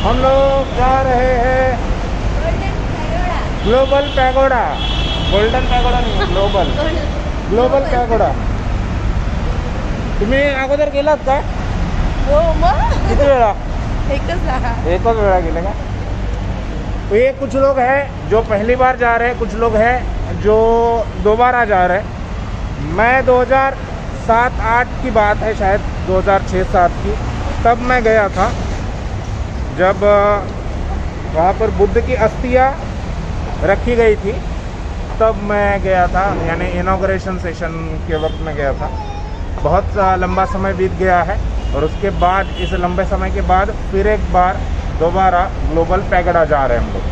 हम लोग जा रहे हैं ग्लोबल पैगोडा। गोल्डन पैगोडा नहीं, ग्लोबल पैगोडा। तुम्ही अगोदर गेलात का? हो मग किती वेळा? एकच वेळा गेले का? तो ये कुछ लोग हैं जो पहली बार जा रहे हैं, कुछ लोग हैं जो दोबारा जा रहे हैं। मैं 2007-8 की बात है, शायद 2006-7 की, तब मैं गया था जब वहाँ पर बुद्ध की अस्थियाँ रखी गई थी। तब मैं गया था, यानी इनॉग्रेशन सेशन के वक्त में गया था। बहुत लंबा समय बीत गया है और उसके बाद, इस लंबे समय के बाद फिर एक बार दोबारा ग्लोबल पैगोडा जा रहे हैं हम लोग।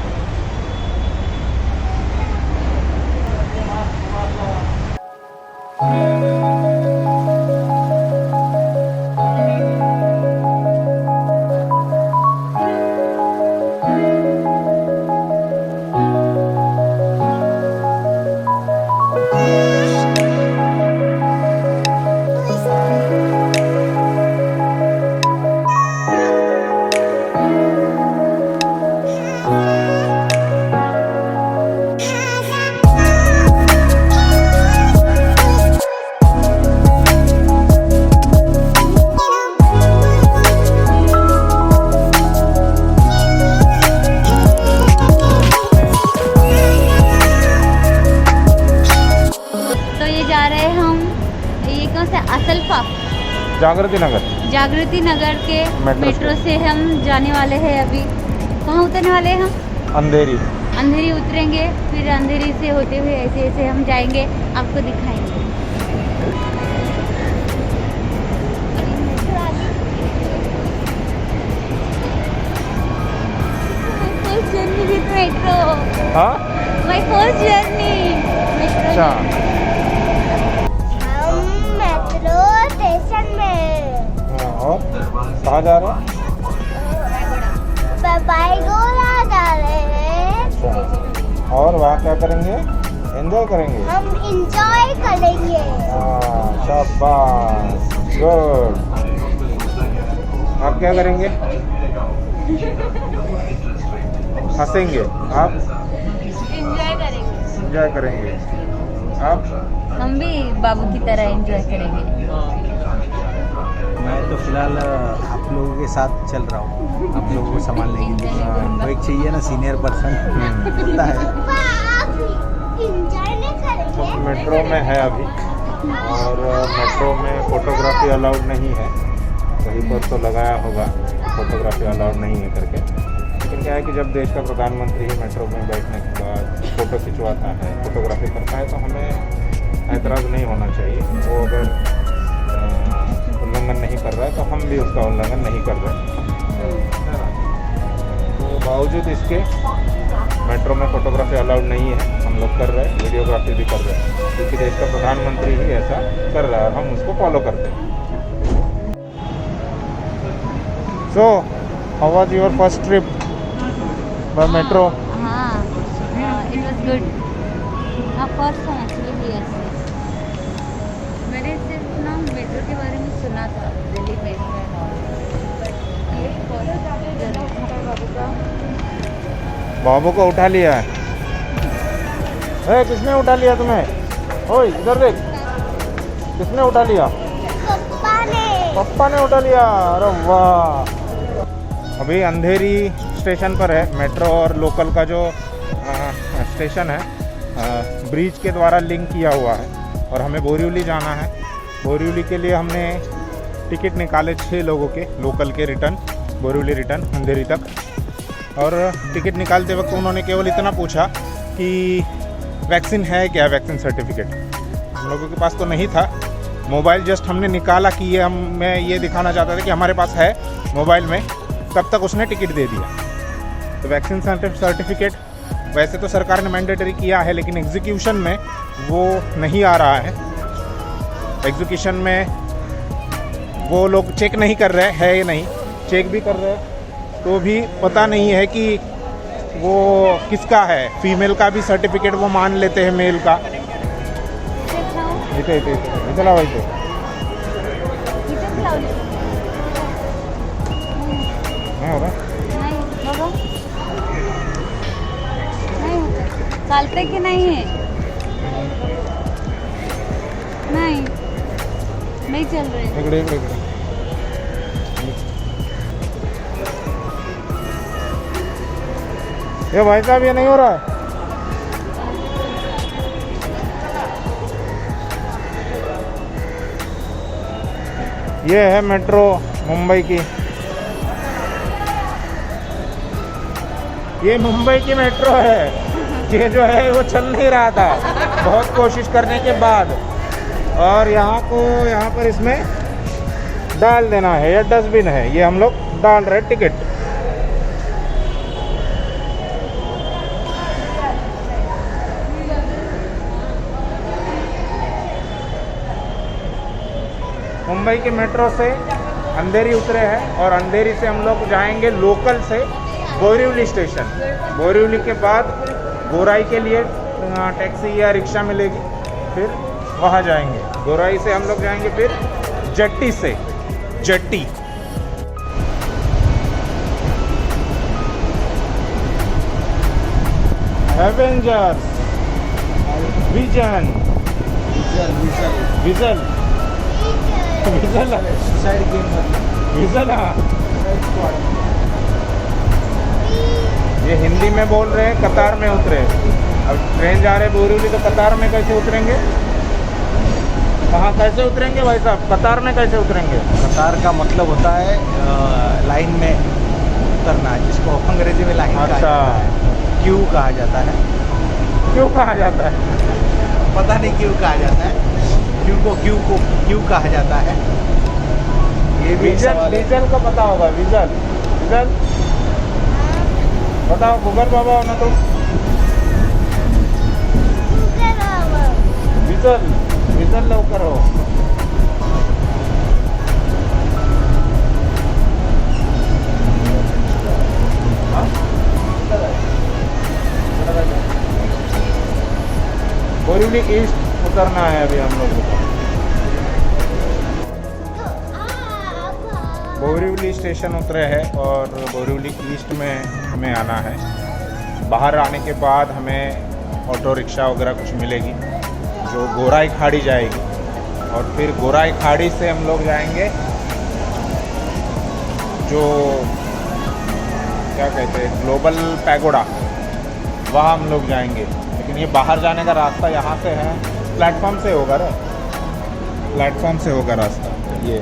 जागृति नगर के मेट्रो से हम जाने वाले हैं। अभी कहाँ उतरने वाले हैं हम? अंधेरी उतरेंगे, फिर अंधेरी से होते हुए ऐसे ऐसे हम जाएंगे, आपको दिखाएंगे। Metro, my first journey metro. Metro station में। और कहाँ जा रहे हैं? पैगोडा जा रहे हैं। और वहाँ क्या करेंगे? एंजॉय करेंगे। हम एंजॉय करेंगे। शाबाश, गुड। आप क्या करेंगे? हंसेंगे। आप? एंजॉय करेंगे। आप? हम भी बाबू की तरह एंजॉय करेंगे। मैं तो फिलहाल आप लोगों के साथ चल रहा हूँ, आप लोगों को संभालने के लिए। वो एक चाहिए ना, सीनियर पर्सन होता है। तो मेट्रो में है अभी, और मेट्रो में फोटोग्राफी अलाउड नहीं है। कहीं पर तो लगाया होगा फोटोग्राफी अलाउड नहीं है करके, लेकिन क्या है कि जब देश का प्रधानमंत्री ही मेट्रो में बैठने के बाद फ़ोटो खिंचवाता है, फोटोग्राफी करता है, तो हमें ऐतराज़ नहीं होना चाहिए। वो अगर उल्लंघन नहीं कर रहा है तो हम भी उसका उल्लंघन नहीं कर रहे। तो बावजूद इसके मेट्रो में फ़ोटोग्राफी अलाउड नहीं है, हम लोग कर रहे हैं, वीडियोग्राफी भी कर रहे हैं, क्योंकि देश का प्रधानमंत्री ही ऐसा कर रहा है और हम उसको फॉलो करते हैं। So, how was your first trip by metro? It was good. First time actually, yes. मैंने सिर्फ ना मेट्रो के बारे में सुना था, दिल्ली मेट्रो एंड ऑल। बाबू को उठा लिया है। किसने उठा लिया तुम्हें? ओए इधर देख, किसने उठा लिया? पप्पा ने उठा लिया। अरे वाह। अभी अंधेरी स्टेशन पर है मेट्रो, और लोकल का जो स्टेशन है ब्रिज के द्वारा लिंक किया हुआ है, और हमें बोरीवली जाना है। बोरीवली के लिए हमने टिकट निकाले 6 लोगों के, लोकल के रिटर्न, बोरीवली रिटर्न अंधेरी तक। और टिकट निकालते वक्त उन्होंने केवल इतना पूछा कि वैक्सीन है क्या, वैक्सीन सर्टिफिकेट। हम लोगों के पास तो नहीं था। मोबाइल जस्ट हमने निकाला कि ये मैं ये दिखाना चाहता था कि हमारे पास है मोबाइल में, तब तक उसने टिकट दे दिया। तो वैक्सीन सर्टिफिकेट वैसे तो सरकार ने मैंडेटरी किया है, लेकिन एग्जीक्यूशन में वो नहीं आ रहा है। एग्जीक्यूशन में वो लोग चेक नहीं कर रहे है या नहीं, चेक भी कर रहे हैं तो भी पता नहीं है कि वो किसका है। फीमेल का भी सर्टिफिकेट वो मान लेते हैं, मेल का। इथे लावायचं नाही हो का? चालते की नहीं है? नहीं नहीं चल रहे. इकडे इकडे इकडे. ये भाई साहब ये नहीं हो रहा है. ये है मेट्रो मुंबई की. ये मुंबई की मेट्रो है. ये जो है वो चल नहीं रहा था बहुत कोशिश करने के बाद, और यहाँ पर इसमें डाल देना है. ये डस्टबिन है, ये हम लोग डाल रहे टिकट. मुंबई के मेट्रो से अंधेरी उतरे हैं और अंधेरी से हम लोग जाएंगे लोकल से बोरिवली स्टेशन. बोरिवली के बाद गोराई के लिए टैक्सी या रिक्शा मिलेगी, फिर वहाँ जाएंगे. गोराई से हम लोग जाएंगे फिर जेट्टी से. Jetty Avengers vision vigil vigil suicide game vigil. हाँ ये हिंदी में बोल रहे हैं. कतार में उतरे. अब ट्रेन जा रहे बोरिवली तो कतार में कैसे उतरेंगे? कहाँ कैसे उतरेंगे भाई साहब? कतार में कैसे उतरेंगे? कतार का मतलब होता है लाइन में उतरना, जिसको अंग्रेजी में लाइन कहा जाता है. क्यू कहा जाता है. क्यों कहा जाता है? पता नहीं क्यों कहा जाता है. क्यू कहा जाता है. ये भी एक सवाल है. विजल का पता होगा. विजल विजल बताओ. गूगल बाबा हो ना तुम? विजल विजल लवकर हो. बोरिवली ईस्ट उतरना है अभी हम लोगों को. बोरिवली स्टेशन उतरे हैं और बोरिवली ईस्ट में हमें आना है. बाहर आने के बाद हमें ऑटो रिक्शा वगैरह कुछ मिलेगी जो गोराई खाड़ी जाएगी, और फिर गोराई खाड़ी से हम लोग जाएंगे जो क्या कहते हैं ग्लोबल पैगोडा, वहाँ हम लोग जाएंगे. लेकिन ये बाहर जाने का रास्ता यहाँ से है, प्लेटफॉर्म से होगा रे. प्लेटफॉर्म से होगा रास्ता. ये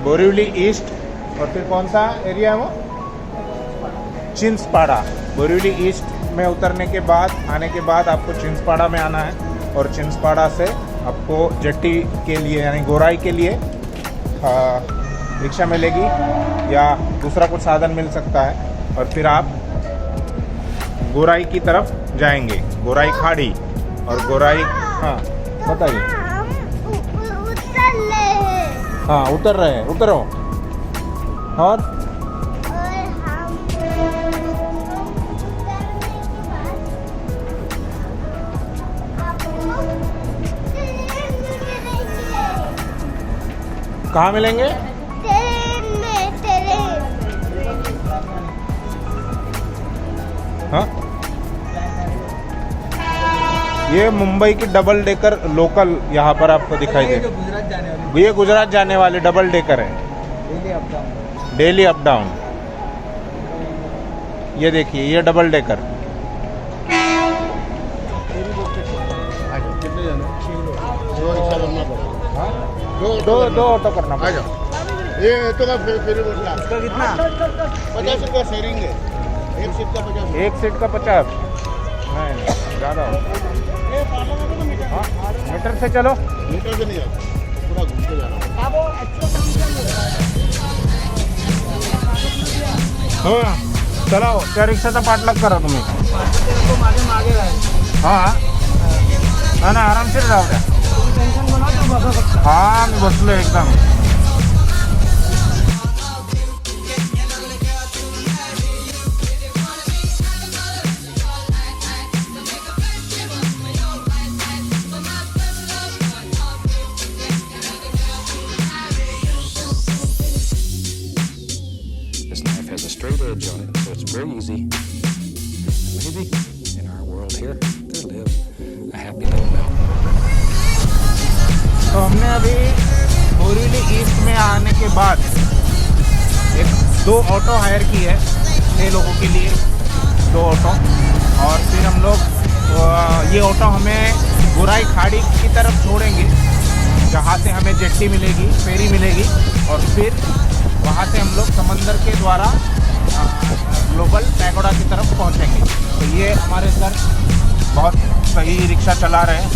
बोरिवली ईस्ट और फिर कौन सा एरिया है वो? चिंसपाड़ा. बोरिवली ईस्ट में उतरने के बाद आने के बाद आपको चिंसपाड़ा में आना है, और चिंसपाड़ा से आपको जेट्टी के लिए यानी गोराई के लिए रिक्शा मिलेगी या दूसरा कुछ साधन मिल सकता है, और फिर आप गोराई की तरफ जाएंगे. गोराई खाड़ी और गोराई. हाँ बताइए. हाँ उतर रहे हैं. उतरो. और कहाँ मिलेंगे? हाँ ये मुंबई की डबल डेकर लोकल यहाँ पर आपको दिखाई दे. गुजरात जाने वाली. ये गुजरात जाने वाले डबल डेकर है. Daily up down. ये देखिए ये डबल डेकर. दो ऑटो करना पड़ेगा. ये तो का फेरी बोलता इसका कितना? 50 रुपया शेयरिंग है. एक सीट का 50. एक सीट का 50. नहीं ज़्यादा. हाँ मीटर से चलो. मीटर से नहीं आता, पूरा घूम के जाना. हाँ चलाओ. त्या रिक्षाचा पाठलाग करा तुम्ही. हां ना आरामशीर राहू द्या. हां मी बसलो एकदम. straight edge on it, so it's very easy. Maybe in our world here, there live a happy little mountain. तो हमने अभी बोरीवली ईस्ट में आने के बाद दो ऑटो हायर की है 6 लोगों के लिए, 2 ऑटो। और फिर हम लोग ये ऑटो हमें गोराई खाड़ी की तरफ छोड़ेंगे, जहाँ से हमें जेट्टी मिलेगी, फेरी मिलेगी, और फिर वहाँ से हम लोग समंदर के द्वारा ग्लोबल पैगोडा की तरफ पहुँचेंगे। तो ये हमारे सर बहुत सही रिक्शा चला रहे हैं।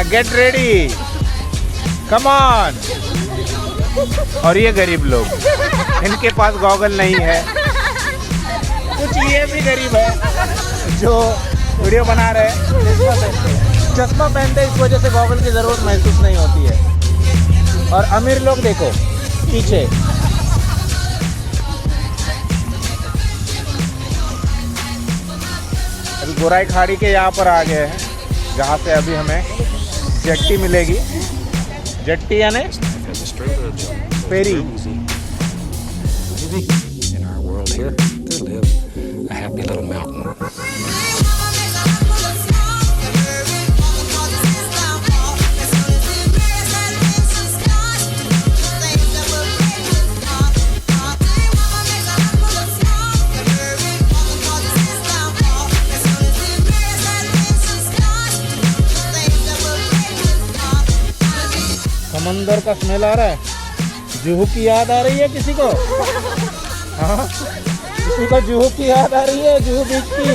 Get ready, come on. और ये गरीब लोग, इनके पास गॉगल नहीं है। कुछ ये भी गरीब है जो वीडियो बना रहे हैं, चश्मा पहनते इस वजह से गॉगल की ज़रूरत महसूस नहीं होती है। और अमीर लोग देखो पीछे। अभी गोराई खाड़ी के यहाँ पर आ गए हैं, जहाँ से अभी हमें जेट्टी मिलेगी। जेट्टी यानी फेरी। Maybe in our world here, there live a happy little mountain. समंदर का स्मेल आ रहा है। जुहू की याद आ रही है किसी को? हाँ, किसी को जुहू की याद आ रही है? जुहू बीच की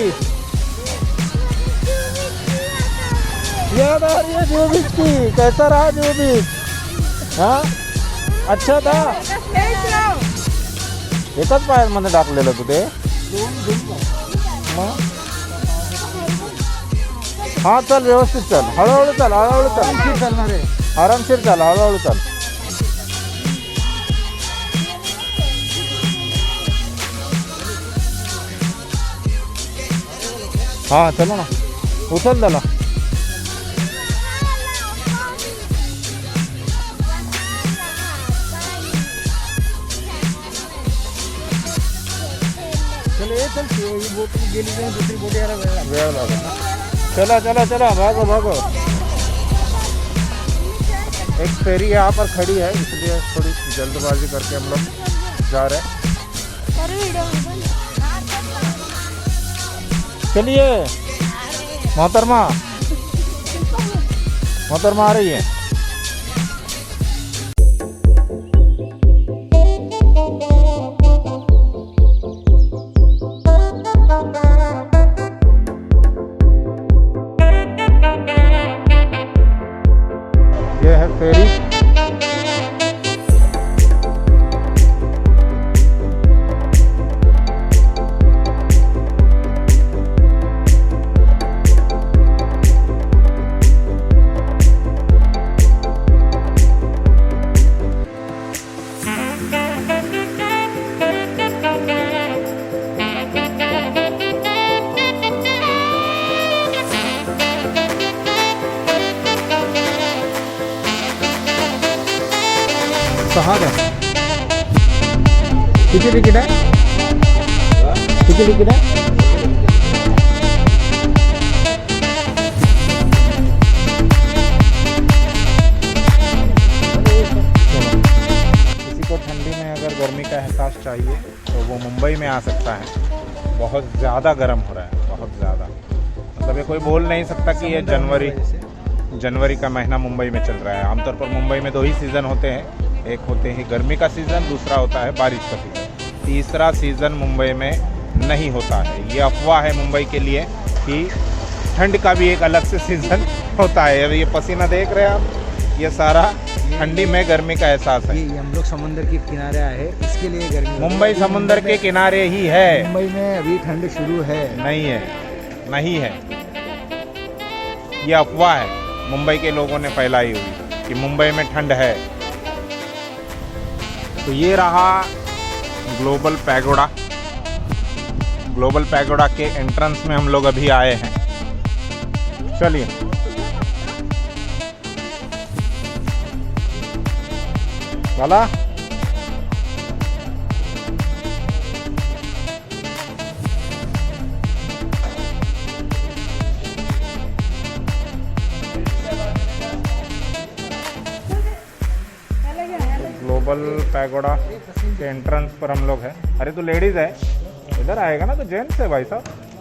याद आ रही है? जुहू बीच की कैसा रहा जुहू बीच? हाँ, अच्छा था। एकच पायामध्ये टाकलेलं तू ते? हाँ चल, व्यवस्थित चल, हळूहळू चल, हळूहळू चल, चलणार आहे, आरामशीर चल, हळूहळू चल। हाँ चलो ना, उचल त्याला। वेळ लागेल। चला चला चला, भागो भागो। एक फेरी यहाँ पर खड़ी है, इसलिए थोड़ी जल्दबाजी करके हम लोग जा रहे हैं। चलिए, मोहतरमा मोहतरमा आ रही है। ये है फेरी। कहाँ गए? किती तिकीट आहे? किती तिकीट आहे? किसी को ठंडी में अगर गर्मी का एहसास चाहिए तो वो मुंबई में आ सकता है। बहुत ज़्यादा गर्म हो रहा है, बहुत ज़्यादा। मतलब ये कोई बोल नहीं सकता कि ये जनवरी का महीना मुंबई में चल रहा है। आमतौर पर मुंबई में 2 ही सीज़न होते हैं, एक होते हैं गर्मी का सीज़न, दूसरा होता है बारिश का सीज़न। तीसरा सीज़न मुंबई में नहीं होता है। ये अफवाह है मुंबई के लिए कि ठंड का भी एक अलग से सीज़न होता है। अब ये पसीना देख रहे हैं आप, ये सारा ठंडी में गर्मी का एहसास है। ये हम लोग समुद्र के किनारे आए हैं, इसके लिए गर्मी। मुंबई समुद्र के किनारे ही है। मुंबई में अभी ठंड शुरू है? नहीं है, नहीं है। ये अफवाह है मुंबई के लोगों ने फैलाई हुई कि मुंबई में ठंड है। तो ये रहा ग्लोबल पैगोडा। ग्लोबल पैगोडा के एंट्रेंस में हम लोग अभी आए हैं। चलिए वाला ग्लोबल पैगोडा के एंट्रेंस पर हम लोग हैं। अरे तो लेडीज है, इधर आएगा ना तो जेंट्स है भाई साहब।